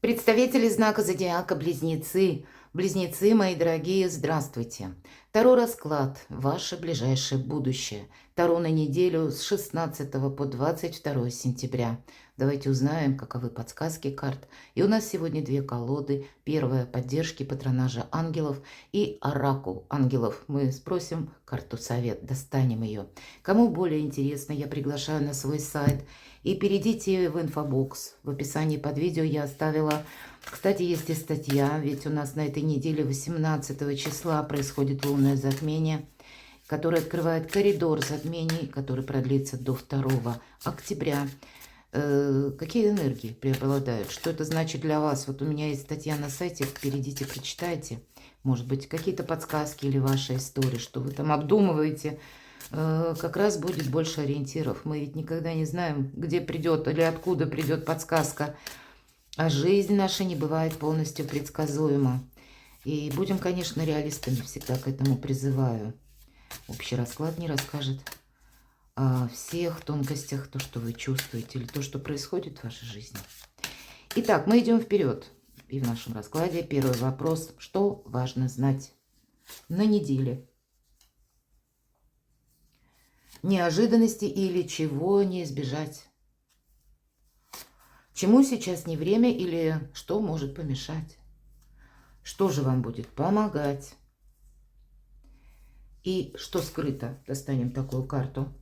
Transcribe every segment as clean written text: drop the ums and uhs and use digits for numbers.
Представители знака зодиака Близнецы. Близнецы, мои дорогие, здравствуйте. Таро расклад. Ваше ближайшее будущее. Таро на неделю с 16 по 22 сентября. Давайте узнаем, каковы подсказки карт. И у нас сегодня две колоды. Первая – поддержки патронажа ангелов и оракул ангелов. Мы спросим карту совет, достанем ее. Кому более интересно, я приглашаю на свой сайт. И перейдите в инфобокс. В описании под видео я оставила... Кстати, есть и статья, ведь у нас на этой неделе 18 числа происходит лунное затмение, которое открывает коридор затмений, который продлится до 2 октября. Какие энергии преобладают? Что это значит для вас? Вот у меня есть статья на сайте, перейдите, прочитайте. Может быть, какие-то подсказки или ваша история, что вы там обдумываете. Как раз будет больше ориентиров. Мы ведь никогда не знаем, где придет или откуда придет подсказка. А жизнь наша не бывает полностью предсказуема. И будем, конечно, реалистами, всегда к этому призываю. Общий расклад не расскажет о всех тонкостях, то, что вы чувствуете, или то, что происходит в вашей жизни. Итак, мы идем вперед. И в нашем раскладе первый вопрос. Что важно знать на неделе? Неожиданности или чего не избежать? Чему сейчас не время или что может помешать? Что же вам будет помогать? И что скрыто? Достанем такую карту.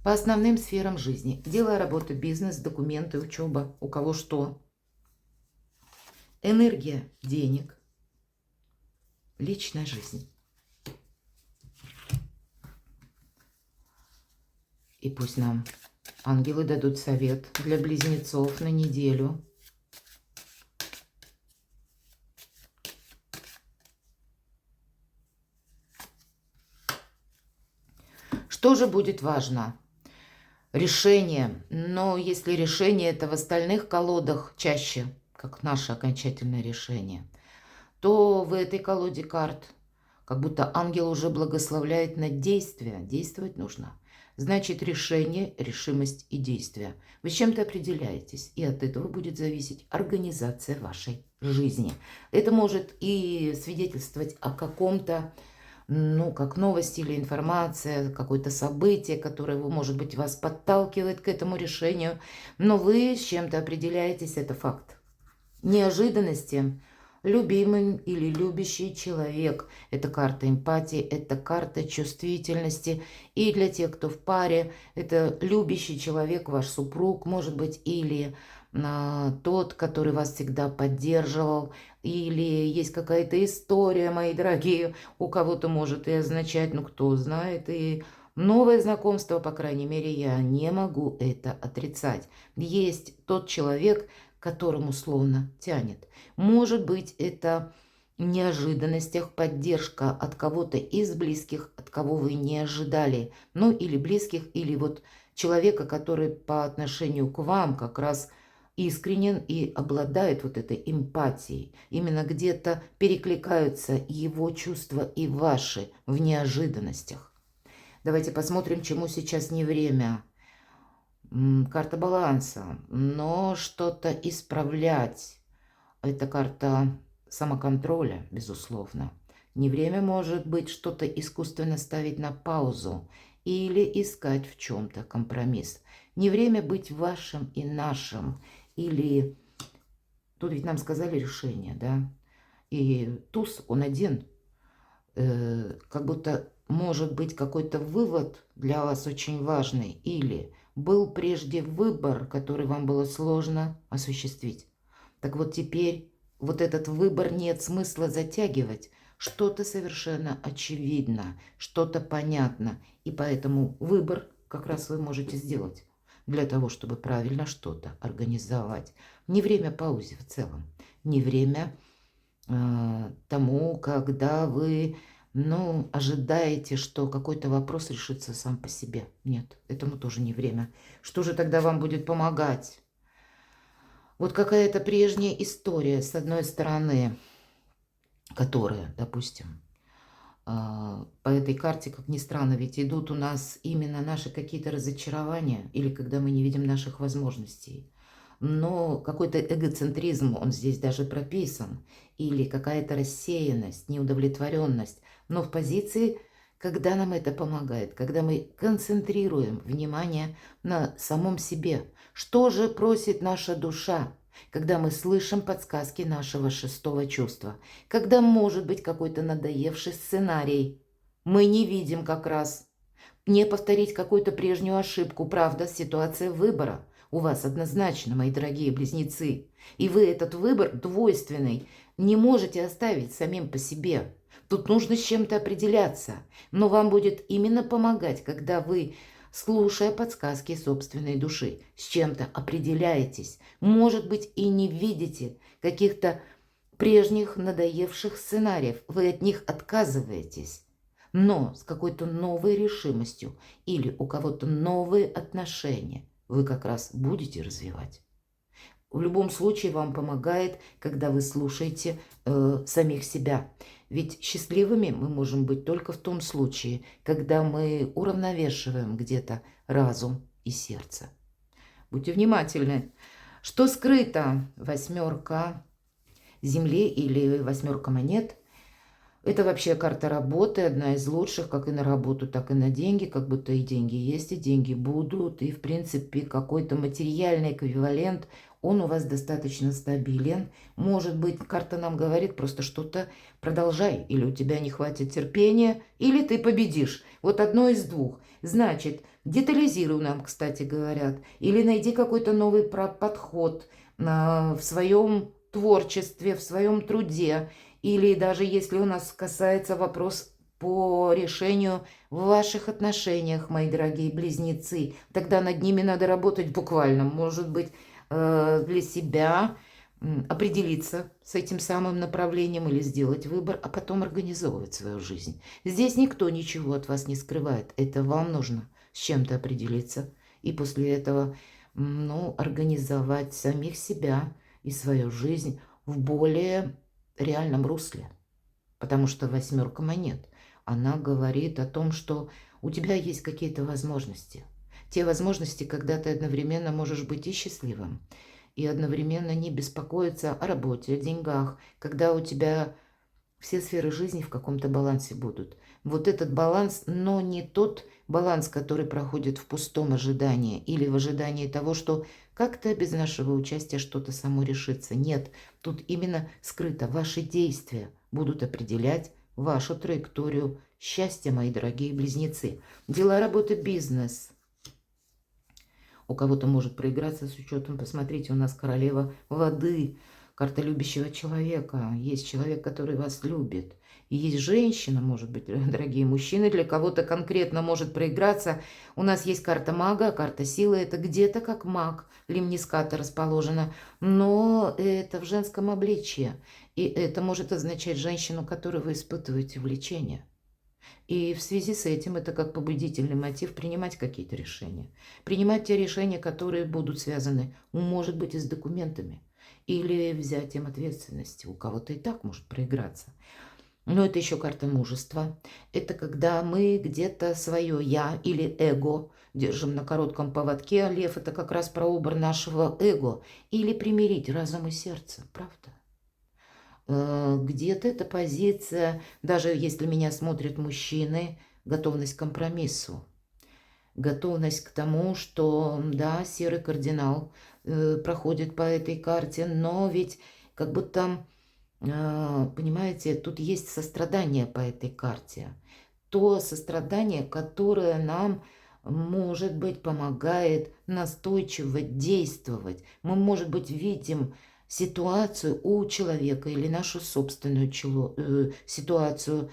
По основным сферам жизни. Дело, работа, бизнес, документы, учеба. У кого что? Энергия денег. Личная жизнь. И пусть нам ангелы дадут совет для близнецов на неделю. Что же будет важно? Решение. Но если решение это в остальных колодах чаще, как наше окончательное решение, то в этой колоде карт как будто ангел уже благословляет на действие. Действовать нужно. Значит, решение, решимость и действие. Вы с чем-то определяетесь, и от этого будет зависеть организация вашей жизни. Это может и свидетельствовать о каком-то, ну, как новость или информация, какое-то событие, которое, может быть, вас подталкивает к этому решению, но вы с чем-то определяетесь, это факт. Неожиданности. Любимый или любящий человек. Это карта эмпатии, это карта чувствительности. И для тех, кто в паре, это любящий человек, ваш супруг, может быть, или тот, который вас всегда поддерживал, или есть какая-то история, мои дорогие, у кого-то может и означать, ну кто знает, и новое знакомство, по крайней мере, я не могу это отрицать. Есть тот человек, которому словно тянет. Может быть, это неожиданностях, поддержка от кого-то из близких, от кого вы не ожидали. Ну, или близких, или вот человека, который по отношению к вам как раз искренен и обладает вот этой эмпатией. Именно где-то перекликаются его чувства и ваши в неожиданностях. Давайте посмотрим, чему сейчас не время. Карта баланса, но что-то исправлять. Это карта самоконтроля, безусловно. Не время, может быть, что-то искусственно ставить на паузу или искать в чем-то компромисс. Не время быть вашим и нашим. Или тут ведь нам сказали решение, да? И туз, он один. Как будто может быть какой-то вывод для вас очень важный. Или был прежде выбор, который вам было сложно осуществить. Так вот теперь вот этот выбор нет смысла затягивать. Что-то совершенно очевидно, что-то понятно. И поэтому выбор как раз вы можете сделать для того, чтобы правильно что-то организовать. Не время паузе в целом, не время тому, когда вы, ну, ожидаете, что какой-то вопрос решится сам по себе. Нет, этому тоже не время. Что же тогда вам будет помогать? Вот какая-то прежняя история, с одной стороны, которая, допустим, по этой карте, как ни странно, ведь идут у нас именно наши какие-то разочарования, или когда мы не видим наших возможностей. но какой-то эгоцентризм, он здесь даже прописан, или какая-то рассеянность, неудовлетворенность, но в позиции, когда нам это помогает, когда мы концентрируем внимание на самом себе. Что же просит наша душа, когда мы слышим подсказки нашего шестого чувства, когда может быть какой-то надоевший сценарий, мы не видим как раз. Не повторить какую-то прежнюю ошибку, правда, ситуация выбора. У вас однозначно, мои дорогие близнецы. И вы этот выбор двойственный не можете оставить самим по себе. Тут нужно с чем-то определяться. Но вам будет именно помогать, когда вы, слушая подсказки собственной души, с чем-то определяетесь. Может быть, и не видите каких-то прежних надоевших сценариев. Вы от них отказываетесь. Но с какой-то новой решимостью или у кого-то новые отношения вы как раз будете развивать. В любом случае вам помогает, когда вы слушаете самих себя. Ведь счастливыми мы можем быть только в том случае, когда мы уравновешиваем где-то разум и сердце. Будьте внимательны. Что скрыто? Восьмерка земли или восьмерка монет. Это вообще карта работы, одна из лучших, как и на работу, так и на деньги, как будто и деньги есть, и деньги будут, и в принципе какой-то материальный эквивалент, он у вас достаточно стабилен. Может быть, карта нам говорит просто что-то продолжай, или у тебя не хватит терпения, или ты победишь. Вот одно из двух. Значит, детализируй нам, кстати говорят, или найди какой-то новый подход в своем творчестве, в своем труде. Или даже если у нас касается вопрос по решению в ваших отношениях, мои дорогие близнецы, тогда над ними надо работать буквально. Может быть, для себя определиться с этим самым направлением или сделать выбор, а потом организовывать свою жизнь. Здесь никто ничего от вас не скрывает. Это вам нужно с чем-то определиться. И после этого, организовать самих себя и свою жизнь в более реальном русле. Потому что восьмерка монет, она говорит о том, что у тебя есть какие-то возможности. Те возможности, когда ты одновременно можешь быть и счастливым, и одновременно не беспокоиться о работе, о деньгах, когда у тебя все сферы жизни в каком-то балансе будут. Вот этот баланс, но не тот баланс, который проходит в пустом ожидании или в ожидании того, что как-то без нашего участия что-то само решится. Нет, тут именно скрыто. Ваши действия будут определять вашу траекторию счастья, мои дорогие близнецы. Дела, работа, бизнес. У кого-то может проиграться с учетом, посмотрите, у нас королева воды, карта любящего человека. Есть человек, который вас любит. И есть женщина, может быть, дорогие мужчины, для кого-то конкретно может проиграться. У нас есть карта мага, карта силы, это где-то как маг, лимниската расположена, но это в женском обличье. И это может означать женщину, которой вы испытываете влечение. И в связи с этим это как побудительный мотив принимать какие-то решения. Принимать те решения, которые будут связаны, может быть, и с документами. Или взятием ответственности. У кого-то и так может проиграться. Но это еще карта мужества. Это когда мы где-то свое «я» или «эго» держим на коротком поводке. Лев – это как раз прообраз нашего эго. Или примирить разум и сердце. Правда? Где-то эта позиция, даже если меня смотрят мужчины, готовность к компромиссу. Готовность к тому, что, да, серый кардинал проходит по этой карте, но ведь как будто, понимаете, тут есть сострадание по этой карте. То сострадание, которое нам, может быть, помогает настойчиво действовать. Мы, может быть, видим ситуацию у человека или нашу собственную ситуацию,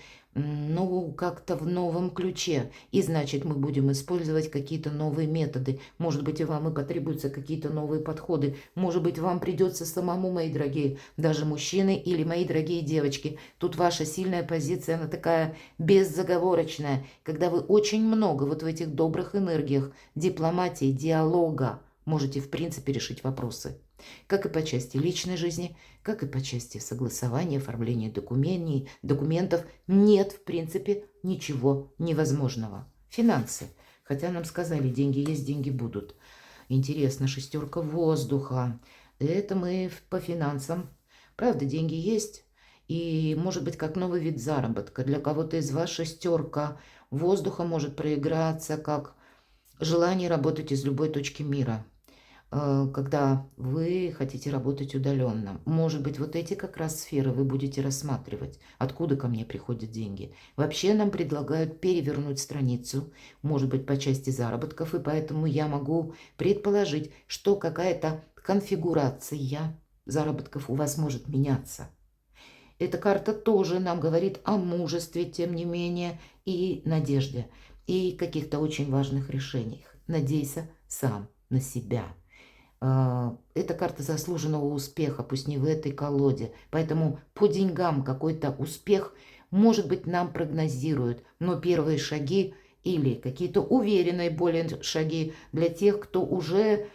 как-то в новом ключе. И значит, мы будем использовать какие-то новые методы. Может быть, и вам и потребуются какие-то новые подходы. Может быть, вам придется самому, мои дорогие, даже мужчины или мои дорогие девочки. Тут ваша сильная позиция, она такая беззаговорочная, когда вы очень много вот в этих добрых энергиях, дипломатии, диалога можете, в принципе, решить вопросы. Как и по части личной жизни, как и по части согласования, оформления документов. Нет, в принципе, ничего невозможного. Финансы. Хотя нам сказали, деньги есть, деньги будут. Интересно, шестерка воздуха. Это мы по финансам. Правда, деньги есть. И может быть как новый вид заработка. Для кого-то из вас шестерка воздуха может проиграться как желание работать из любой точки мира, когда вы хотите работать удаленно. Может быть, вот эти как раз сферы вы будете рассматривать. Откуда ко мне приходят деньги? Вообще нам предлагают перевернуть страницу, может быть, по части заработков, и поэтому я могу предположить, что какая-то конфигурация заработков у вас может меняться. Эта карта тоже нам говорит о мужестве, тем не менее, и надежде, и каких-то очень важных решениях. Надейся сам на себя. Это карта заслуженного успеха, пусть не в этой колоде. Поэтому по деньгам какой-то успех, может быть, нам прогнозируют. Но первые шаги или какие-то уверенные более шаги для тех, кто уже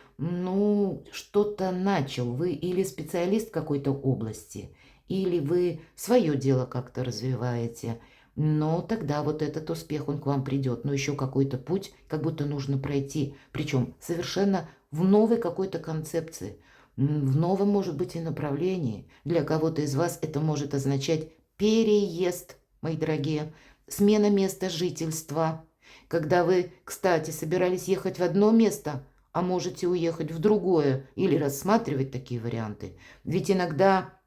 что-то начал. Вы или специалист в какой-то области, или вы свое дело как-то развиваете. Но тогда вот этот успех, он к вам придет. Но еще какой-то путь как будто нужно пройти. Причем совершенно в новой какой-то концепции, в новом, может быть, и направлении. Для кого-то из вас это может означать переезд, мои дорогие, смена места жительства. Когда вы, кстати, собирались ехать в одно место, а можете уехать в другое или рассматривать такие варианты. Ведь иногда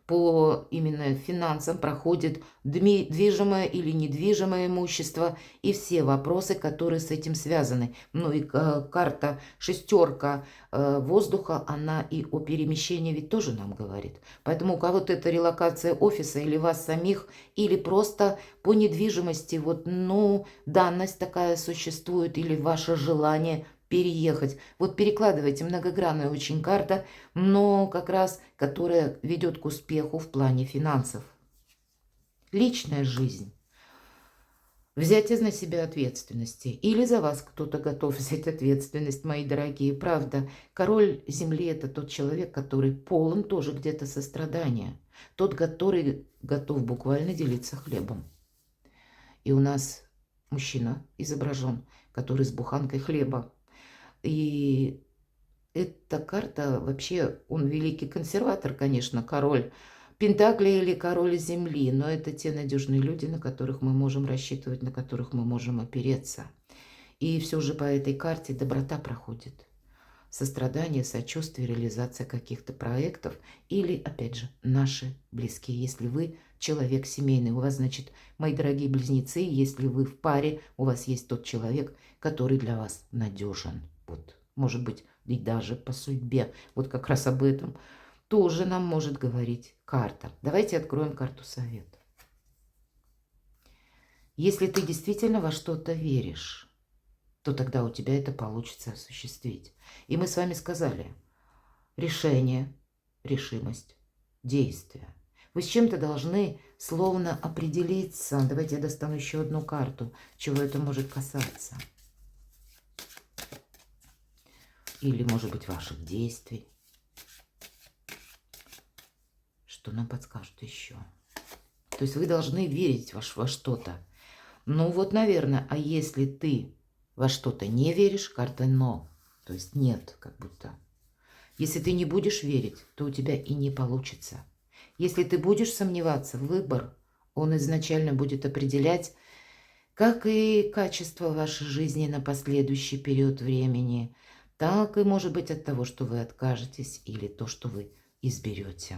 по именно финансам проходит движимое или недвижимое имущество и все вопросы, которые с этим связаны. Ну и карта шестерка воздуха, она и о перемещении ведь тоже нам говорит. Поэтому у кого-то это релокация офиса или вас самих, или просто по недвижимости, данность такая существует, или ваше желание переехать. Вот перекладывайте, многогранная очень карта, но как раз которая ведет к успеху в плане финансов. Личная жизнь. Взятие на себя ответственности. Или за вас кто-то готов взять ответственность, мои дорогие. Правда, король земли – это тот человек, который полон тоже где-то сострадания. Тот, который готов буквально делиться хлебом. И у нас мужчина изображен, который с буханкой хлеба. И эта карта, вообще, он великий консерватор, конечно, король Пентаклей или король земли, но это те надежные люди, на которых мы можем рассчитывать, на которых мы можем опереться. И все же по этой карте доброта проходит. Сострадание, сочувствие, реализация каких-то проектов или, опять же, наши близкие. Если вы человек семейный, у вас, значит, мои дорогие близнецы, если вы в паре, у вас есть тот человек, который для вас надежен. Вот, может быть, и даже по судьбе. Вот как раз об этом тоже нам может говорить карта. Давайте откроем карту совета. Если ты действительно во что-то веришь, то тогда у тебя это получится осуществить. И мы с вами сказали: решение, решимость, действие. Вы с чем-то должны словно определиться. Давайте я достану еще одну карту, чего это может касаться. Или, может быть, ваших действий. Что нам подскажут еще? То есть вы должны верить во что-то. Ну вот, наверное, а если ты во что-то не веришь, карта «но», то есть нет, как будто. Если ты не будешь верить, то у тебя и не получится. Если ты будешь сомневаться, выбор, он изначально будет определять, как и качество вашей жизни на последующий период времени, так и, может быть, от того, что вы откажетесь, или то, что вы изберете.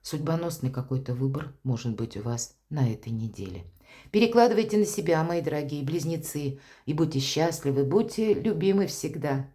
Судьбоносный какой-то выбор может быть у вас на этой неделе. Перекладывайте на себя, мои дорогие близнецы, и будьте счастливы, будьте любимы всегда.